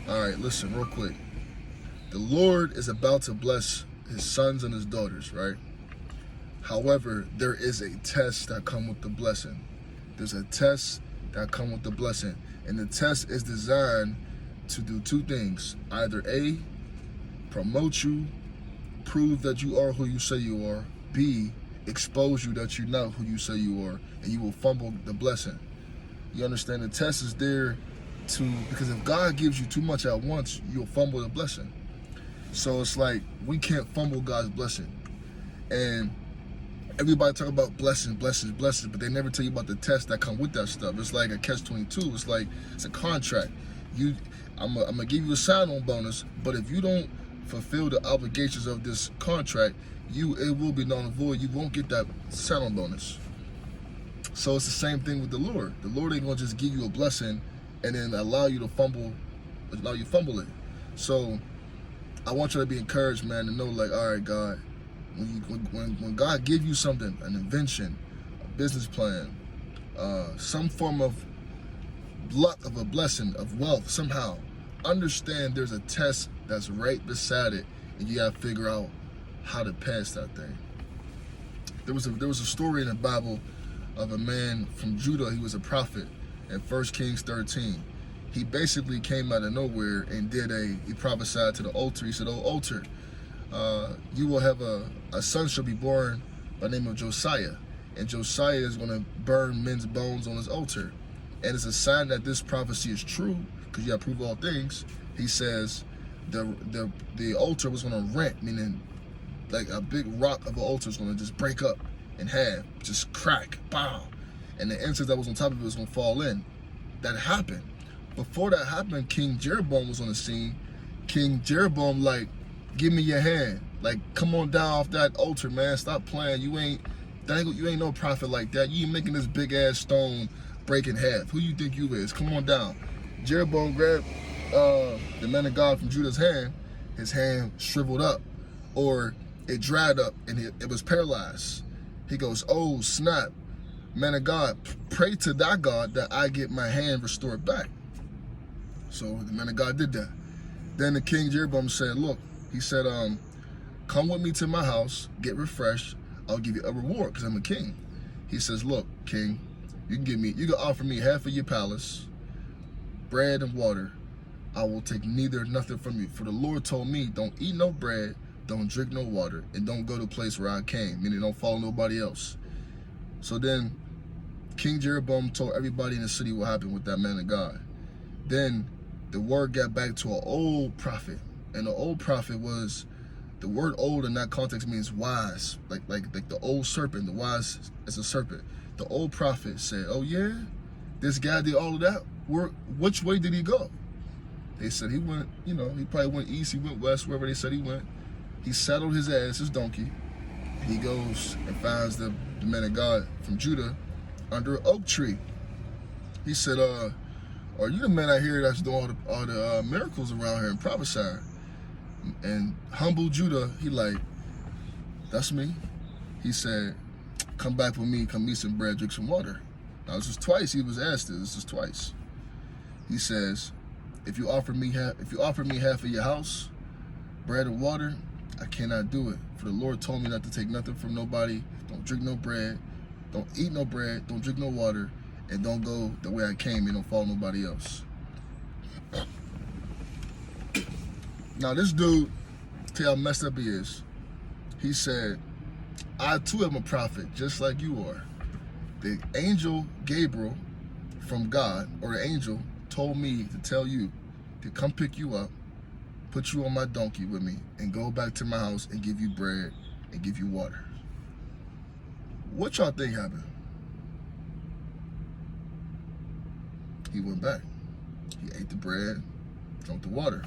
All right, listen real quick. The Lord is about to bless his sons and his daughters, right? However, there is a test that comes with the blessing. There's a test that comes with the blessing. And the test is designed to do two things. Either A, promote you, prove that you are who you say you are. B, expose you that you're not who you say you are, and you will fumble the blessing. You understand? The test is there because if God gives you too much at once, you'll fumble the blessing. So it's like we can't fumble God's blessing. And everybody talk about blessings, but they never tell you about the tests that come with that stuff. It's like a catch-22. It's like it's a contract. I'm gonna give you a sign-on bonus, but if you don't fulfill the obligations of this contract, it will be null and void. You won't get that sign-on bonus. So it's the same thing with the Lord. The Lord ain't gonna just give you a blessing and then allow you to fumble it. So I want you to be encouraged, man, to know, like, all right, God, when God give you something, an invention, a business plan, some form of luck, of a blessing, of wealth, somehow, understand there's a test that's right beside it, and you gotta figure out how to pass that thing. There was a story in the Bible of a man from Judah. He was a prophet in 1 Kings 13. He basically came out of nowhere and he prophesied to the altar. He said, "Oh, altar, you will have a son shall be born by the name of Josiah. And Josiah is going to burn men's bones on his altar. And it's a sign that this prophecy is true, because you have to prove all things." He says the altar was going to rent, meaning like a big rock of an altar is going to just break up in half, just crack, pow. And the incense that was on top of it was going to fall in. That happened. Before that happened, King Jeroboam was on the scene. King Jeroboam, like, give me your hand. Like, come on down off that altar, man. Stop playing. You ain't no prophet like that. You ain't making this big ass stone break in half. Who you think you is? Come on down. Jeroboam grabbed the man of God from Judah's hand. His hand shriveled up, or it dried up, and it was paralyzed. He goes, "Oh, snap. Man of God, pray to thy God that I get my hand restored back." So the man of God did that. Then the King Jeroboam said, look, he said, come with me to my house, get refreshed. I'll give you a reward because I'm a king. He says, look, king, you can offer me half of your palace, bread and water. I will take nothing from you. For the Lord told me, don't eat no bread, don't drink no water, and don't go to a place where I came, meaning don't follow nobody else. So then King Jeroboam told everybody in the city what happened with that man of God. Then the word got back to an old prophet, and the old prophet was, the word old in that context means wise, like the old serpent. The wise is a serpent. The old prophet said, "Oh yeah, this guy did all of that work. Which way did he go?" They said he went, he probably went east, he went west, wherever they said he went. He saddled his donkey. He goes and finds the man of God from Judah under an oak tree. He said, "Are you the man I hear that's doing all the miracles around here and prophesying?" And humble Judah, he like, "That's me." He said, "Come back with me, come eat some bread, drink some water." Now this is twice he was asked this. This is twice. He says, if you offer me half of your house, bread and water, I cannot do it. For the Lord told me not to take nothing from nobody. Don't drink no bread. Don't eat no bread. Don't drink no water. And don't go the way I came and don't follow nobody else. Now this dude, tell you how messed up he is. He said, I too am a prophet, just like you are. The angel Gabriel from God, or the angel, told me to tell you to come pick you up, put you on my donkey with me, and go back to my house and give you bread and give you water. What y'all think happened? He went back. He ate the bread, drank the water.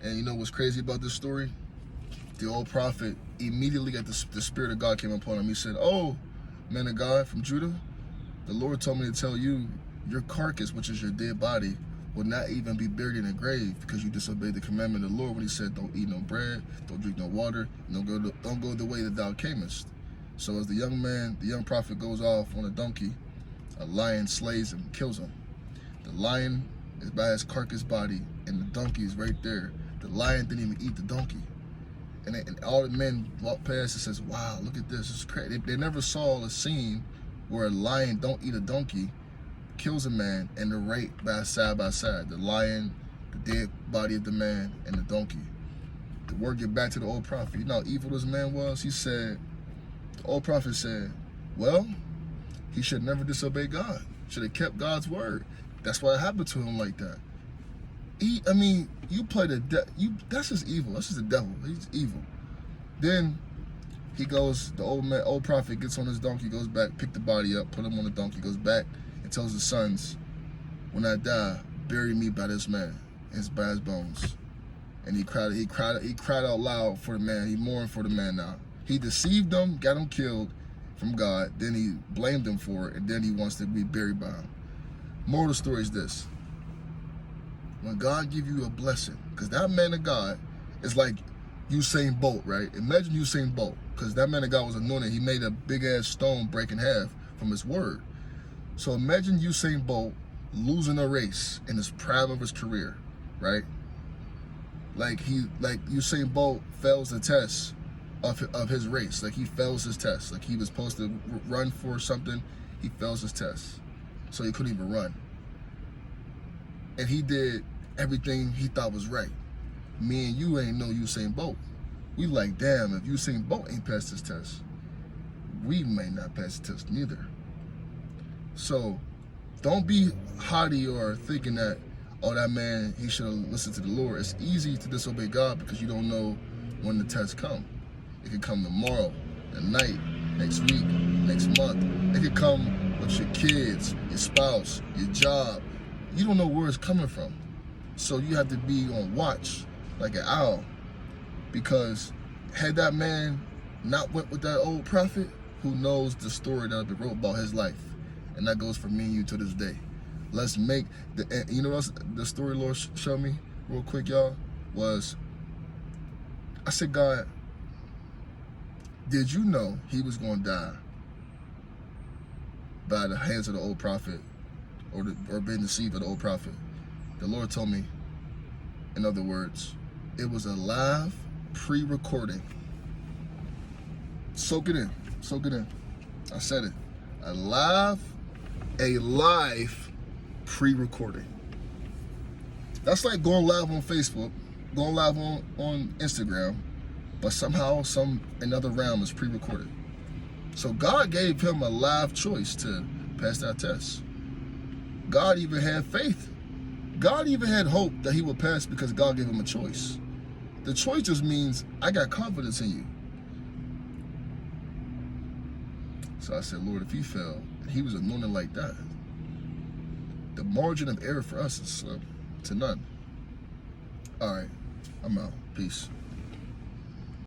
And you know what's crazy about this story? The old prophet immediately got the Spirit of God came upon him. He said, "Oh, man of God from Judah, the Lord told me to tell you, your carcass, which is your dead body, will not even be buried in a grave because you disobeyed the commandment of the Lord when he said, don't eat no bread, don't drink no water, don't go the way that thou camest." So as the young prophet goes off on a donkey, a lion slays him, kills him. The lion is by his carcass body, and the donkey is right there. The lion didn't even eat the donkey. And all the men walk past and says, wow, look at this, it's crazy. They never saw a scene where a lion don't eat a donkey, kills a man, and they're right side by side. The lion, the dead body of the man, and the donkey. The word get back to the old prophet. You know how evil this man was? He said, the old prophet said, well, he should never disobey God. Should have kept God's word. That's why it happened to him like that. You play that's just evil. That's just the devil. He's evil. Then he goes, the old prophet gets on his donkey, goes back, pick the body up, put him on the donkey, goes back and tells his sons, when I die, bury me by this man, by his bones. And he cried out loud for the man. He mourned for the man now. He deceived them, got him killed from God, then he blamed him for it, and then he wants to be buried by him. Moral of the story is this. When God give you a blessing, because that man of God is like Usain Bolt, right? Imagine Usain Bolt, because that man of God was anointed. He made a big-ass stone break in half from his word. So imagine Usain Bolt losing a race in his prime of his career, right? Like Usain Bolt fails the test of his race. Like he fails his test. Like he was supposed to run for something, he fails his test. So he couldn't even run. And he did everything he thought was right. Me and you ain't no Usain Bolt. We like, damn, if Usain Bolt ain't passed his test, we may not pass the test neither. So don't be haughty or thinking that, oh, that man, he should have listened to the Lord. It's easy to disobey God because you don't know when the test come. It could come tomorrow, tonight, next week, next month. It could come with your kids, your spouse, your job. You don't know where it's coming from. So you have to be on watch like an owl, because had that man not went with that old prophet, who knows the story that been wrote about his life? And that goes for me and you to this day. Let's make you know what the story Lord showed me real quick, y'all, was I said, God, did you know he was going to die by the hands of the old prophet, or being deceived by the old prophet? The Lord told me, in other words, it was a live pre-recording. Soak it in. Soak it in. I said it. A live pre-recording. That's like going live on Facebook, going live on Instagram, but somehow another realm is pre-recorded. So God gave him a live choice to pass that test. God even had faith. God even had hope that he would pass because God gave him a choice. The choice just means I got confidence in you. So I said, Lord, if he fell, and he was anointed like that, the margin of error for us is slim to none. All right, I'm out. Peace.